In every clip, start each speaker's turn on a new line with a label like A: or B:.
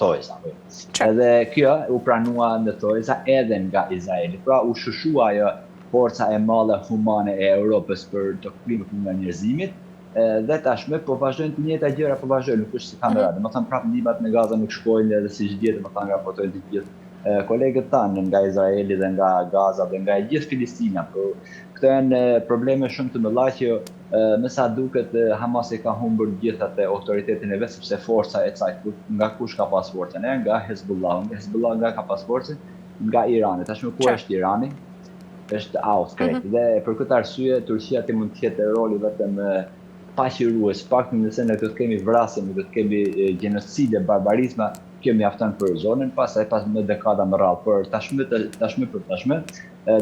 A: thojza. Edhe kjo u pranua në thojza edhe nga Izraeli. Pra u shushua ajo forca e madhe humane e Europës për të klimën nga njerëzimit, dhe tashme po vazhdojnë të njëjta gjëra, po vazhdojnë, nuk është si kanë radhë. Më thënë prapë ndihmat në Gaza nuk shkojnë edhe siç dihet, më thënë raportojnë të gjithë kolegët tanë nga Izraeli dhe nga Gaza dhe nga gjithë Filistina. Këto janë probleme shumë të mëdha që me sa duket Hamas e ka humbur gjithë atë autoritetin e vet, sepse forca e saj nga kush ka pas forcën? Nga Hezbollah. Hezbollah nga ka pas forcën? Nga Irani. Tashmë ku është Irani? Është out krejt. Dhe për këtë arsye Turqia të mund të ketë roli vetëm paqërues, pak nëse ne do të kemi vrasje, do të kemi gjenocide, barbarizma, kjo mjafton për zonën, pastaj pas një dekada më radh, por tashmë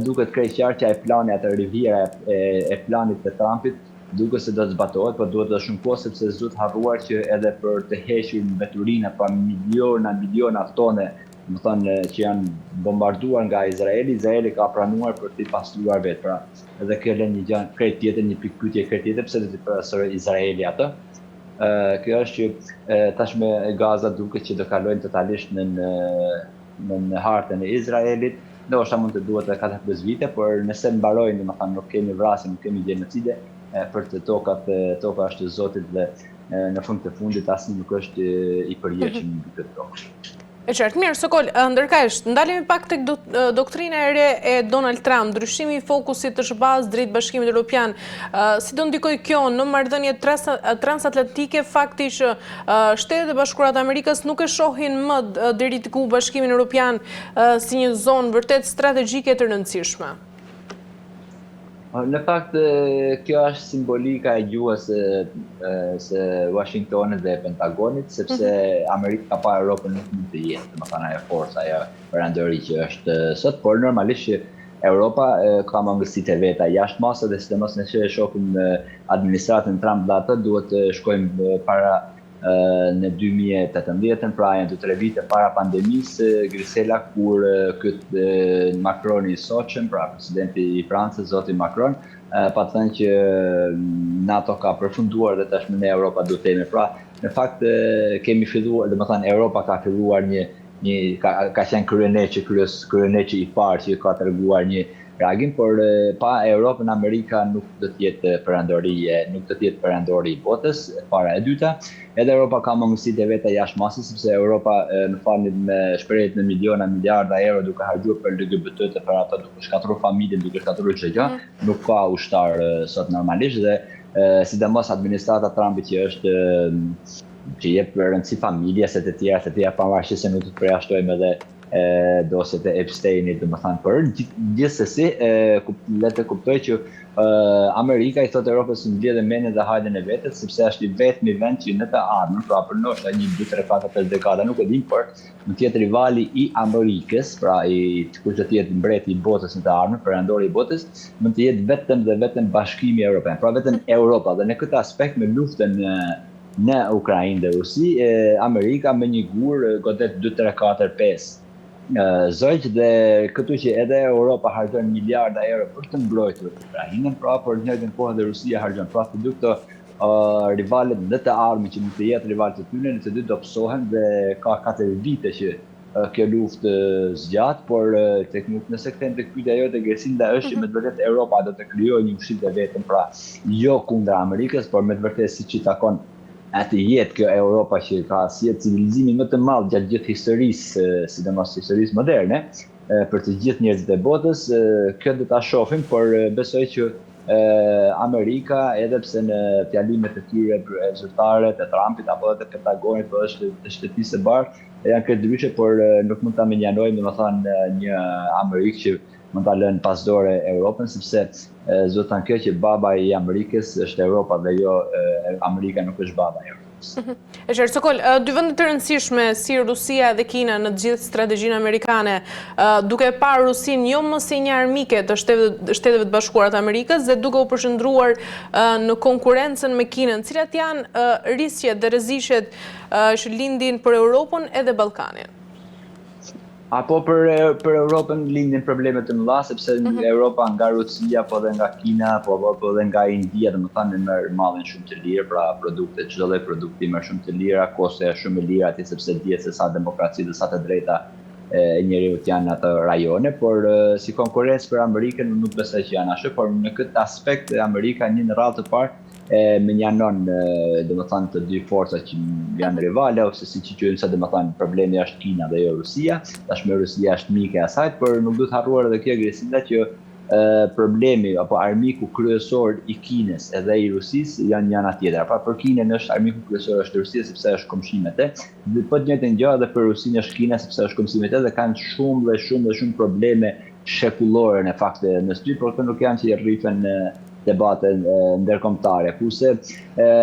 A: duket krejt qartë që ai plani atë riviera e planit të Trumpit duket se do të zbatohet, por duhet të shumë kohë sepse zot harruar që edhe për të hequr mbeturina pa miliona tone, më thënë që janë bombarduar nga Izraeli ka pranuar për t'i pastruar vetë. Pra, edhe kjo lën një gjë krejt tjetër, një pikë pyetje krejt tjetër, pse do t'i pasojë Izraeli atë? Kjo është që tashme Gaza duket që do kalojnë totalisht në hartën e Izraelit. Ndoshta mund të duhet 4-5 vite, por nëse mbarojnë, domethënë nuk kemi vrasje, nuk kemi genocide, për të toka është e Zotit dhe në fund të fundit asnjë nuk është i përjetshëm mbi këtë tokë.
B: E qartë, mirë, Sokol, ndërkajsht, ndalemi pak tek doktrina e re e Donald Trump, ndryshimi i fokusit të shbaz drejt Bashkimit Evropian. Si do ndikoj kjo në marrëdhëniet transatlantike, fakti që Shtetet e Bashkuara të Amerikës nuk e shohin më deri ku Bashkimin Evropian si një zonë vërtet strategjike të rëndësishme?
A: Në fakt, kjo është simbolika e gjuhës së Washingtonit dhe Pentagonit, sepse Amerika pa Europën nuk mund të jetë, domethënë ajo forca, ajo perandori që është sot, por normalisht që Europa ka mangësitë e veta jashtë masës dhe sidomos nëse e shohim administratën Trump dhe atë duhet të shkojmë para në 2018, pra janë 2-3 vite para pandemisë, Grisela, kur këtë Macroni i sotshëm, pra presidenti i Francës, zoti Macron, pa thënë që NATO ka përfunduar dhe tashmë ne Europa duhet të jemi. Pra, në fakt kemi filluar, domethënë Europa ka filluar ka qenë kryeneçi i parë që ka treguar një reagim, por pa Europën Amerika nuk do të jetë perandori i botës, para e dyta. Edhe Europa ka mangësitë e veta jashtë masës, sepse Europa në falni me shprehjet në miliarda euro duke harxuar për LGBT-t, për ata duke shkatruar familjen, duke shkatruar çdo gjë, nuk ka ushtar sot normalisht dhe sidomos administrata Trumpit që jep rëndësi familjes e të tjera pavarësisht se nuk do të përjashtojmë edhe dosjet e Epsteinit, domethënë, por gjithsesi le të kuptoj që Amerika i thotë Europës të mbledhë mendjen dhe hajden e vetes, sepse është i vetmi vend që në të ardhmen, pra për ndoshta 1, 2, 3, 4, 5 dekada, nuk e dim, por mund të jetë rivali i Amerikës, pra kush do të jetë mbreti i botës në të ardhmen, perandori i botës, mund të jetë vetëm dhe vetëm Bashkimi Evropian, pra vetëm Europa. Dhe në këtë aspekt me luftën në Ukrainë dhe Rusi, Amerika me një gur godet 2, 3, 4, 5 zogj dhe këtu që edhe Europa harxhon miliarda euro për të mbrojtur Ukrainën, pra por në njëjtën kohë dhe Rusia harxhon. Pra të dy këto rivalet në të ardhmen që mund të jetë rivalet e tyre, në të dy do psohen dhe ka 4 vite që kjo luftë zgjat, por nëse kthejmë tek pyetja jote Gersinda është që me të vërtetë Europa do të krijojë një ushqim të vetëm, pra jo kundër Amerikës, por me të vërtetë siç i takon atë jetë kjo Europa që ka si civilizimin më të madh gjatë gjithë historisë, sidomos historisë moderne, për të gjithë njerëzit e botës, kjo do ta shohim, por besoj që Amerika, edhe pse në fjalimet e tyre zyrtare të Trumpit apo të Pentagonit, po është të shtëpisë së bardhë, janë këtë ndryshe, por nuk mund ta menjanojmë, domethënë, një Amerikë që mund ta lënë pasdore Europën, sepse zot thënë kjo që baba i Amerikës është Europa dhe jo Amerika nuk është baba e Europës.
B: E qartë, Sokol, dy vende të rëndësishme si Rusia dhe Kina në gjithë strategjinë amerikane, duke parë Rusinë jo më si një armike të Shteteve të Bashkuara të Amerikës dhe duke u përshëndruar në konkurrencën me Kinën, cilat janë risqet dhe rrezikët që lindin për Europën edhe Ballkanin?
A: Apo për Europën lindin probleme të mëdha, sepse Europa nga Rusia, po dhe nga Kina, po dhe nga India, domethënë merr mallin shumë të lirë, pra produkte, çdo lloj produkti merr shumë të lira, kosto është shumë e lirë aty sepse dihet se sa demokraci dhe sa të drejta e njeriut janë ato rajone, por si konkurrencë për Amerikën nuk besoj që janë ashtu, por në këtë aspekt Amerika një në radhë të parë me njanon domethënë të dy forcat që janë rivale ose siç i quajmë sa domethënë problemi është Kina dhe jo Rusia. Tashmë Rusia është mike e asaj, por nuk duhet harruar edhe kjo Gresinda që problemi apo armiku kryesor i Kinës edhe i Rusisë janë njëra tjetra. Pra për Kinën është armiku kryesor është Rusia sepse është komshimet e. Dhe po të njëjtën gjë edhe për Rusinë është Kina sepse është komshimet e dhe kanë shumë probleme shekullore në fakt në sty, por këto nuk janë që i rrifen debate ndërkombëtare, kurse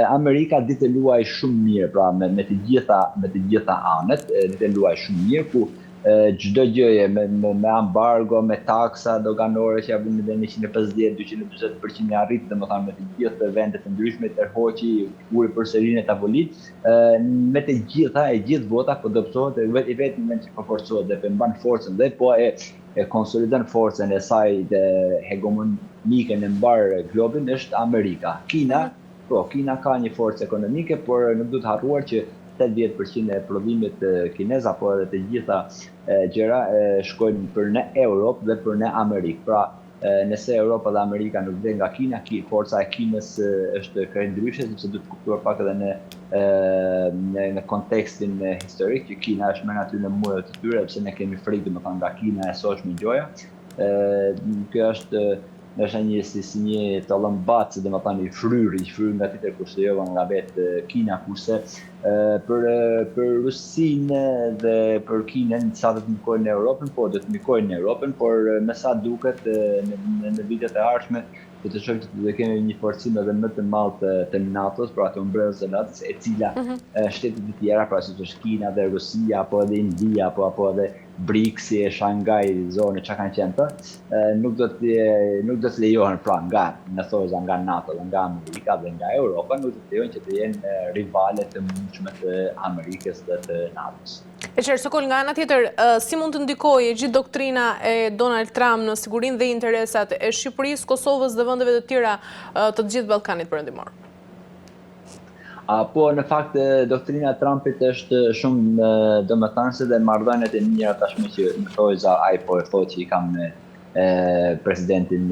A: Amerika ditë luaj shumë mirë, pra me të gjitha anët, ditë luaj shumë mirë, ku çdo gjëje me ambargo, me taksa doganore që japin në 150-240% arrit, domethënë me të gjitha vendet e ndryshme tërhoqi, uri përsërinë tavolit, me të gjithë vota po dobësohet vetëm që po forcohet dhe mban forcën dhe po e konsolidon forcën e saj dhe hegemonike në mbar globin është Amerika. Kina ka një forcë ekonomike, por nuk duhet harruar që 80% e prodhimit kinez apo edhe të gjitha gjëra shkojnë për në Europë dhe për në Amerikë. Pra, nëse Europa dhe Amerika nuk vjen nga Kina, forca e Kinës është krejt ndryshe, sepse duhet kuptuar pak edhe në kontekstin historik që Kina është më aty në muret të tyre, pse ne kemi frikë domethënë nga Kina e sotshme gjoja. Kjo është si një tallëmbac, domethënë i fryr nga tjetër kurse jo nga vetë Kina, kurse për Rusinë dhe për Kinën sa do të ndikojnë në Europën, po do të ndikojnë në Europën, por me sa duket në vitet e ardhshme do të shohim që do kemi një forcim edhe më të madh të NATO-s, pra të umbrellës së NATO-s, e cila shtetet e tjera, pra siç është Kina dhe Rusia, apo edhe India, apo edhe BRICS, Shanghai, zone që kanë qenë të, nuk do të lejohen pra nga NATO dhe nga Amerika dhe nga Europa, nuk do të lejohen që të jenë rivale të mundshme të Amerikës dhe të NATO-s.
B: E qartë, Sokol, nga ana tjetër, si mund të ndikojë gjithë doktrina e Donald Trump në sigurinë dhe interesat e Shqipërisë, Kosovës dhe vendeve të tjera të gjithë Ballkanit Perëndimor?
A: Po, në fakt, doktrina e Trumpit është shumë domethënëse dhe marrëdhëniet e mira tashmë që më thoi ai po e thotë që i kam me presidentin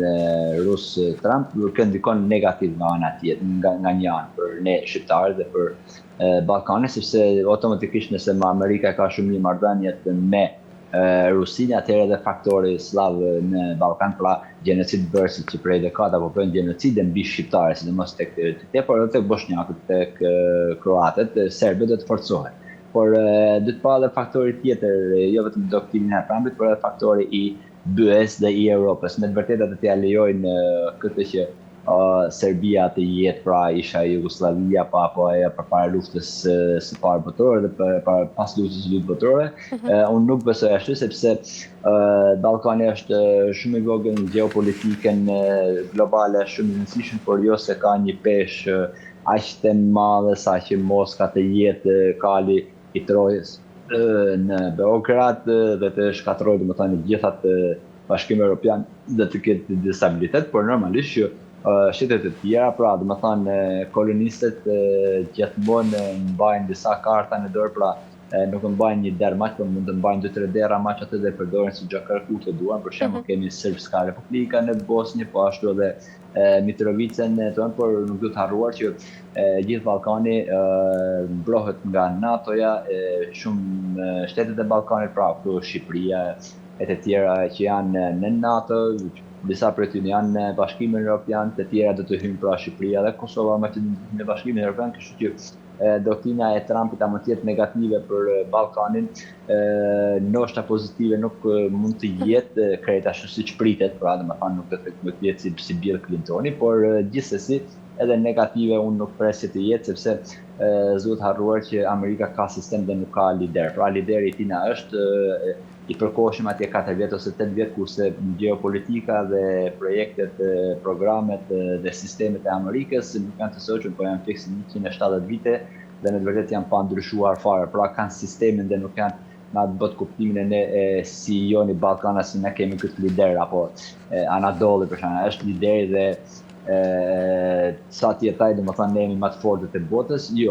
A: rus Trump, nuk ndikon negativ nga ana tjetër, nga një anë për ne shqiptarët dhe për Ballkanin, sepse automatikisht nëse Amerika ka shumë një marrëdhënie me Rusinë, atëherë edhe faktori slav në Ballkan, pra gjenocid bërësit që prej dekada po bëjnë gjenocide mbi shqiptarë, sidomos tek por edhe tek bosnjakët, tek kroatët, serbët do të forcohen. Por do të pa edhe faktori tjetër, jo vetëm doktrina e Trumpit, por edhe faktori i BE-s dhe i Europës. Me të vërtetë do t'ia lejojnë këtë që Serbia të jetë pra isha Jugoslavia apo përpara luftës së parë botërore dhe pas luftës së dytë botërore. Unë nuk besoj ashtu sepse Ballkani është shumë i vogël në geopolitikën globale, shumë i rëndësishëm, por jo se ka një peshë aq të madhe sa që Moska të jetë kali i Trojës në Beograd dhe të shkatërrojë domethënë gjithat Bashkimi Evropian dhe të ketë destabilitet, por normalisht që shtetet e tjera, pra domethënë kolonistët gjithmonë mbajnë disa karta në dorë, pra nuk mbajnë një derë maq, por mund të mbajnë 2-3 dera maq atë dhe përdoren si gjakërku të duan. Për shembull, kemi Srpska Republika në Bosnjë, po ashtu edhe Mitrovicën tonë, por nuk duhet harruar që gjithë Ballkani mbrohet nga NATO-ja, shumë shtetet e Ballkanit, pra Shqipëria e të tjera që janë në NATO, disa prej tyre janë në Bashkimin Evropian, të tjera do të hyjnë pra Shqipëria dhe Kosova në Bashkimin Evropian, kështu që doktrina e Trumpit mund të jetë negative për Ballkanin, ndoshta pozitive nuk mund të jetë krejt ashtu siç pritet, pra domethënë nuk do të jetë si Bill Clintoni, por gjithsesi edhe negative unë nuk pres që të jetë, sepse s'duhet harruar që Amerika ka sistem dhe nuk ka lider. Pra lideri i tina është i përkohshëm atje 4 vjet ose 8 vjet, kurse geopolitika dhe projektet, programet dhe sistemet e Amerikës nuk janë të sotshme, po janë fikse 170 vite dhe në të vërtetë janë pa ndryshuar fare. Pra kanë sistemin dhe nuk janë na të bët kuptimin e si joni Ballkana, si ne kemi këtë lider, apo Anadoli për shembull, është lideri dhe sa tjetaj, domethënë ne jemi më të fortët e botës, jo.